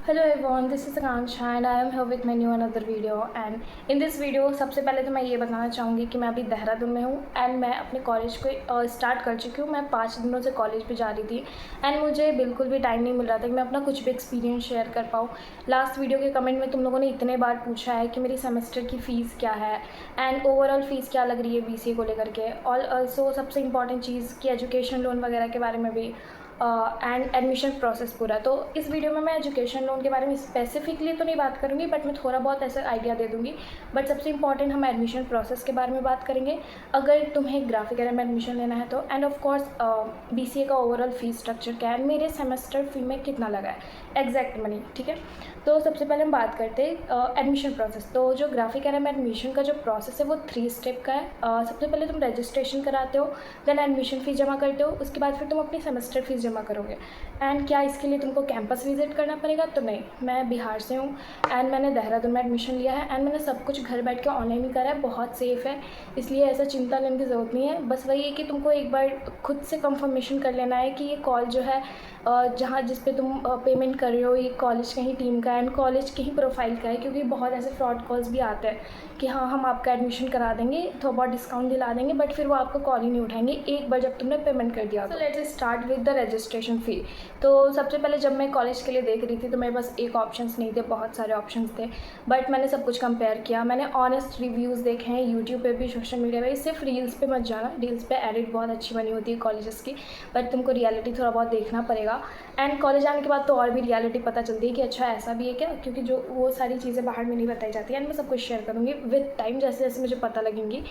Hello everyone, this is Akansha and I am here with my new another video and in this video सबसे पहले तो मैं ये बताना चाहूँगी कि मैं अभी देहरादून में हूँ एंड मैं अपने कॉलेज को स्टार्ट कर चुकी हूँ। मैं 5 दिनों से कॉलेज पे जा रही थी एंड मुझे बिल्कुल भी टाइम नहीं मिल रहा था कि मैं अपना कुछ भी एक्सपीरियंस शेयर कर पाऊँ। लास्ट वीडियो के कमेंट में तुम लोगों ने इतने बार पूछा है कि मेरी सेमेस्टर की फ़ीस क्या है एंड ओवरऑल फ़ीस क्या लग रही है बीसीए को लेकर के, और ऑल्सो सबसे इंपॉर्टेंट चीज़ कि एजुकेशन लोन वगैरह के बारे में भी एंड एडमिशन प्रोसेस पूरा। तो इस वीडियो में मैं एजुकेशन लोन के बारे में स्पेसिफिकली तो नहीं बात करूँगी, बट मैं थोड़ा बहुत ऐसा आइडिया दे दूँगी। बट सबसे इंपॉर्टेंट हम एडमिशन प्रोसेस के बारे में बात करेंगे अगर तुम्हें ग्राफिक में एडमिशन लेना है तो। एंड ऑफ कोर्स बीसीए का ओवरऑल फीस स्ट्रक्चर क्या है, मेरे सेमेस्टर फी में कितना लगा है एग्जैक्ट मनी, ठीक है। तो सबसे पहले हम बात करते हैं एडमिशन प्रोसेस। तो जो ग्राफिक में एडमिशन का जो प्रोसेस है वो 3 स्टेप का है। सबसे पहले तुम रजिस्ट्रेशन कराते हो, देन एडमिशन फ़ीस जमा करते हो, उसके बाद फिर तुम अपनी सेमेस्टर फीस जमा करोगे। एंड क्या इसके लिए तुमको कैंपस विजिट करना पड़ेगा? तो नहीं, मैं बिहार से हूँ एंड मैंने देहरादून में एडमिशन लिया है एंड मैंने सब कुछ घर बैठ के ऑनलाइन ही करा है, बहुत सेफ़ है, इसलिए ऐसा चिंता लेने की ज़रूरत नहीं है। बस वही है कि तुमको एक बार खुद से कंफर्मेशन कर लेना है कि ये कॉल जो है जहाँ जिस पे तुम पेमेंट कर रहे हो ये कॉलेज के ही टीम का एंड कॉलेज के ही प्रोफाइल का है, क्योंकि बहुत ऐसे फ्रॉड कॉल्स भी आते हैं कि हाँ हम आपका एडमिशन करा देंगे, थोड़ा बहुत डिस्काउंट दिला देंगे, बट फिर वो आपको कॉल ही नहीं उठाएंगे एक बार जब तुमने पेमेंट कर दिया। तो let's start with the registration फ़ी। तो सबसे पहले जब मैं कॉलेज के लिए देख रही थी तो मेरे पास एक ऑप्शंस नहीं थे, बहुत सारे ऑप्शंस थे, बट मैंने सब कुछ कंपेयर किया। मैंने ऑनेस्ट रिव्यूज़ देखे हैं यूट्यूब पे भी, सोशल मीडिया पे। सिर्फ रील्स पे मत जाना, रील्स पे एडिट बहुत अच्छी बनी होती है कॉलेजेस की, बट तुमको रियलिटी थोड़ा बहुत देखना पड़ेगा। एंड कॉलेज आने के बाद तो और भी रियलिटी पता चलती है कि अच्छा ऐसा भी है क्या, क्योंकि जो वो सारी चीज़ें बाहर में नहीं बताई जाती है। एंड मैं सब कुछ शेयर करूँगी विद टाइम जैसे जैसे मुझे पता लगेंगी।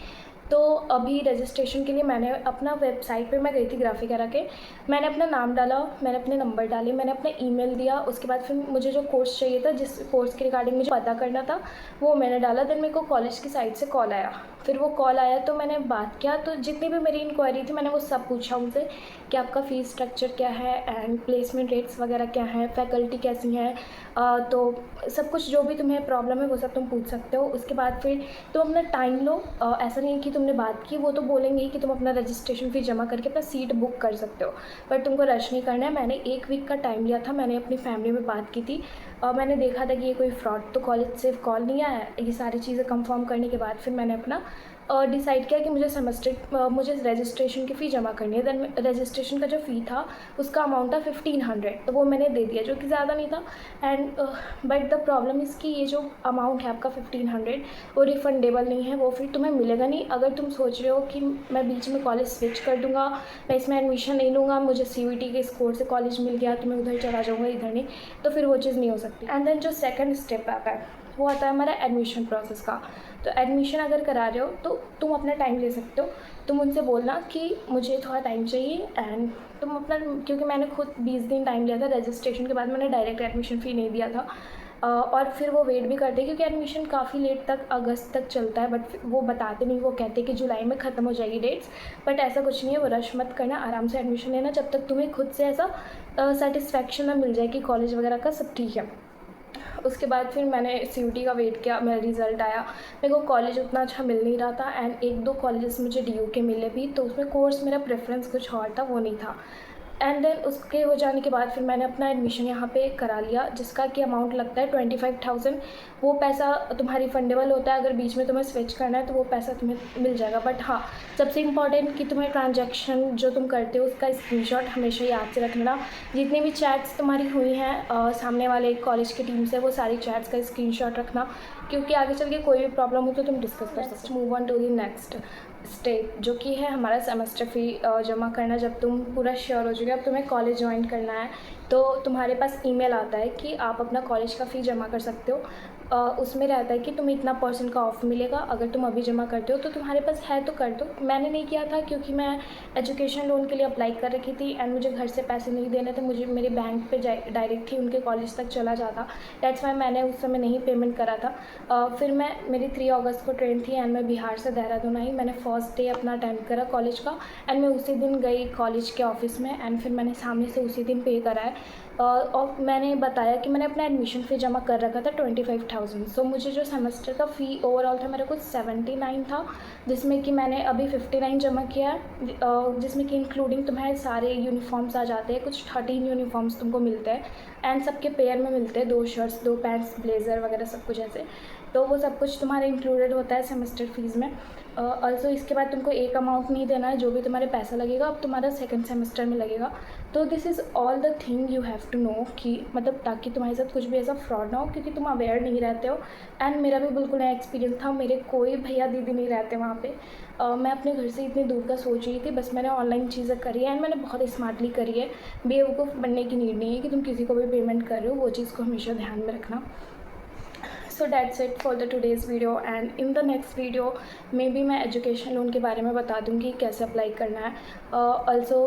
तो अभी रजिस्ट्रेशन के लिए मैंने अपना वेबसाइट पे मैं गई थी ग्राफिक के, मैंने अपना नाम डाला, मैंने अपने नंबर डाले, मैंने अपना ईमेल दिया, उसके बाद फिर मुझे जो कोर्स चाहिए था, जिस कोर्स के रिगार्डिंग मुझे पता करना था वो मैंने डाला। देन मेरे को कॉलेज की साइड से कॉल आया। फिर वो कॉल आया तो मैंने बात किया, तो जितनी भी मेरी इंक्वायरी थी मैंने वो सब पूछा उनसे कि आपका फ़ीस स्ट्रक्चर क्या है एंड प्लेसमेंट रेट्स वगैरह क्या हैं, फैकल्टी कैसी हैं, तो सब कुछ जो भी तुम्हें प्रॉब्लम है वो सब तुम पूछ सकते हो। उसके बाद फिर तुम अपना टाइम लो, ऐसा नहीं है कि तुमने बात की वो तो बोलेंगे ही कि तुम अपना रजिस्ट्रेशन फ़ीस जमा करके अपना सीट बुक कर सकते हो, पर तुमको रश नहीं करना है। मैंने 1 वीक का टाइम लिया था, मैंने अपनी फैमिली में बात की थी और मैंने देखा था कि ये कोई फ्रॉड तो कॉलेज से कॉल नहीं आया है। ये सारी चीज़ें कंफर्म करने के बाद फिर मैंने अपना डिसाइड किया कि मुझे रजिस्ट्रेशन की फ़ी जमा करनी है। देन रजिस्ट्रेशन का जो फ़ी था उसका अमाउंट था 1500, तो वो मैंने दे दिया, जो कि ज़्यादा नहीं था। And but the problem is कि ये जो अमाउंट है आपका 1500 वो रिफंडेबल नहीं है, वो फिर तुम्हें मिलेगा नहीं। अगर तुम सोच रहे हो कि मैं बीच में कॉलेज स्विच कर दूँगा, मैं इसमें एडमिशन नहीं लूँगा, मुझे सीयूईटी के स्कोर से कॉलेज मिल गया तो मैं उधर चला जाऊँगा, इधर नहीं, तो फिर वो चीज़ नहीं हो सकती। एंड देन जो सेकंड स्टेप आता है वो आता है हमारा एडमिशन प्रोसेस का। तो एडमिशन अगर करा रहे हो तो तुम अपना टाइम ले सकते हो, तुम उनसे बोलना कि मुझे थोड़ा टाइम चाहिए एंड तुम अपना, क्योंकि मैंने खुद 20 दिन टाइम लिया था रजिस्ट्रेशन के बाद, मैंने डायरेक्ट एडमिशन फ़ी नहीं दिया था। और फिर वो वेट भी करते हैं क्योंकि एडमिशन काफ़ी लेट तक अगस्त तक चलता है, बट वो बताते नहीं, वो कहते हैं कि जुलाई में ख़त्म हो जाएगी डेट्स, बट ऐसा कुछ नहीं है। वो रश मत करना, आराम से एडमिशन लेना जब तक तुम्हें खुद से ऐसा सेटिस्फेक्शन ना मिल जाए कि कॉलेज वगैरह का सब ठीक है। उसके बाद फिर मैंने सीयूटी का वेट किया, मेरा रिज़ल्ट आया। मेरे को कॉलेज उतना अच्छा मिल नहीं रहा था एंड 1-2 कॉलेजेस मुझे डीयू के मिले भी, तो उसमें कोर्स मेरा प्रेफरेंस कुछ और था, वो नहीं था। एंड देन उसके हो जाने के बाद फिर मैंने अपना एडमिशन यहाँ पे करा लिया, जिसका कि अमाउंट लगता है 25,000। वो पैसा तुम्हारा रिफंडेबल होता है, अगर बीच में तुम्हें स्विच करना है तो वो पैसा तुम्हें मिल जाएगा। बट हाँ, सबसे इम्पॉर्टेंट कि तुम्हें ट्रांजैक्शन जो तुम करते हो उसका स्क्रीनशॉट हमेशा याद से रखना। जितनी भी चैट्स तुम्हारी हुई हैं सामने वाले कॉलेज की टीम से, वो सारी चैट्स का स्क्रीनशॉट रखना, क्योंकि आगे चल के कोई भी प्रॉब्लम हो तो तुम डिस्कस कर सकते हो। Move on to the next step, जो कि है हमारा सेमेस्टर फ़ी जमा करना। जब तुम पूरा श्योर हो चुके अब तुम्हें कॉलेज ज्वाइन करना है तो तुम्हारे पास ईमेल आता है कि आप अपना कॉलेज का फ़ी जमा कर सकते हो। उसमें रहता है कि तुम्हें इतना % का ऑफ़ मिलेगा अगर तुम अभी जमा करते हो, तो तुम्हारे पास है तो कर दो। मैंने नहीं किया था क्योंकि मैं एजुकेशन लोन के लिए अप्लाई कर रखी थी एंड मुझे घर से पैसे नहीं देने थे, मुझे मेरे बैंक पे डायरेक्ट ही उनके कॉलेज तक चला जाता, दैट्स वाई मैंने उस समय नहीं पेमेंट करा था। फिर मेरी 3 अगस्त को ट्रेन थी एंड मैं बिहार से देहरादून आई। मैंने फर्स्ट डे अपना अटेंड करा कॉलेज का एंड मैं उसी दिन गई कॉलेज के ऑफिस में एंड फिर मैंने सामने से उसी दिन पे करा है। और मैंने बताया कि मैंने अपना एडमिशन फ़ी जमा कर रखा था 25,000। सो मुझे जो सेमेस्टर का फ़ी ओवरऑल था मेरा कुछ 79 था, जिसमें कि मैंने अभी 59 जमा किया है, जिसमें कि इंक्लूडिंग तुम्हारे सारे यूनिफॉर्म्स आ जाते हैं, कुछ 13 यूनिफॉर्म्स तुमको मिलते हैं एंड सबके पेयर में मिलते हैं, 2 शर्ट्स 2 पैंट्स ब्लेज़र वगैरह सब कुछ ऐसे। तो वो सब कुछ तुम्हारा इंक्लूडेड होता है सेमेस्टर फ़ीस में। ऑल्सो इसके बाद तुमको एक अमाउंट नहीं देना है, जो भी तुम्हारे पैसा लगेगा अब तुम्हारा सेकंड सेमेस्टर में लगेगा। तो this is all the thing you have to know कि मतलब ताकि तुम्हारे साथ कुछ भी ऐसा फ्रॉड ना हो, क्योंकि तुम अवेयर नहीं रहते हो। एंड मेरा भी बिल्कुल नया एक्सपीरियंस था, मेरे कोई भैया दीदी नहीं रहते वहाँ पे। मैं अपने घर से इतनी दूर का सोच रही थी, बस मैंने ऑनलाइन चीज़ें करी है एंड मैंने बहुत स्मार्टली करी है। बेवकूफ़ बनने की नीड नहीं है कि तुम किसी को भी पेमेंट कर रहे हो, वो चीज़ को हमेशा ध्यान में रखना। So that's it for the today's video and in the next video may be मैं एजुकेशन लोन के बारे में बता दूँगी कैसे अप्लाई करना है। ऑल्सो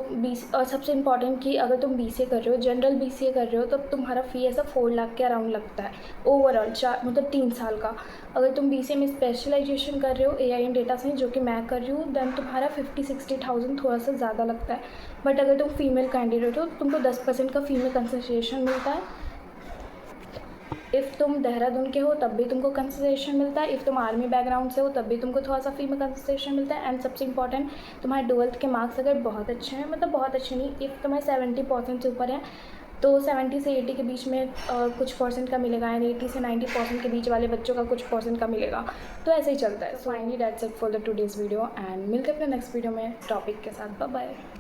और सबसे इम्पॉर्टेंट कि अगर तुम BCA कर रहे हो, जनरल BCA कर रहे हो, तो तुम्हारा फ़ी ऐसा 4 लाख के अराउंड लगता है ओवरऑल, मतलब 3 साल का। अगर तुम BCA में स्पेशलाइजेशन कर रहे हो AI एंड डेटा साइंस, जो कि मैं कर रही हूँ, देन तुम्हारा 50-60,000 थोड़ा सा ज़्यादा लगता है। बट अगर तुम फीमेल कैंडिडेट हो तो तुमको 10% का फीमेल कंसेशन मिलता है। इफ़ तुम देहरादून के हो तब भी तुमको कंसेशन मिलता है। इफ़ तुम आर्मी बैकग्राउंड से हो तब भी तुमको थोड़ा सा फी में कंसेशन मिलता है। एंड सबसे इंपॉर्टेंट, तुम्हारे 12th के मार्क्स अगर बहुत अच्छे हैं, मतलब बहुत अच्छे नहीं, इफ़ तुम्हारे 70% से ऊपर है तो 70 से 80 के बीच में कुछ परसेंट का मिलेगा, एंड 80 से 90% के बीच वाले बच्चों का कुछ परसेंट का मिलेगा। तो ऐसे ही चलता है। So finally that's it for the today's video and मिलते हैं अपने नेक्स्ट वीडियो में टॉपिक के साथ। Bye bye.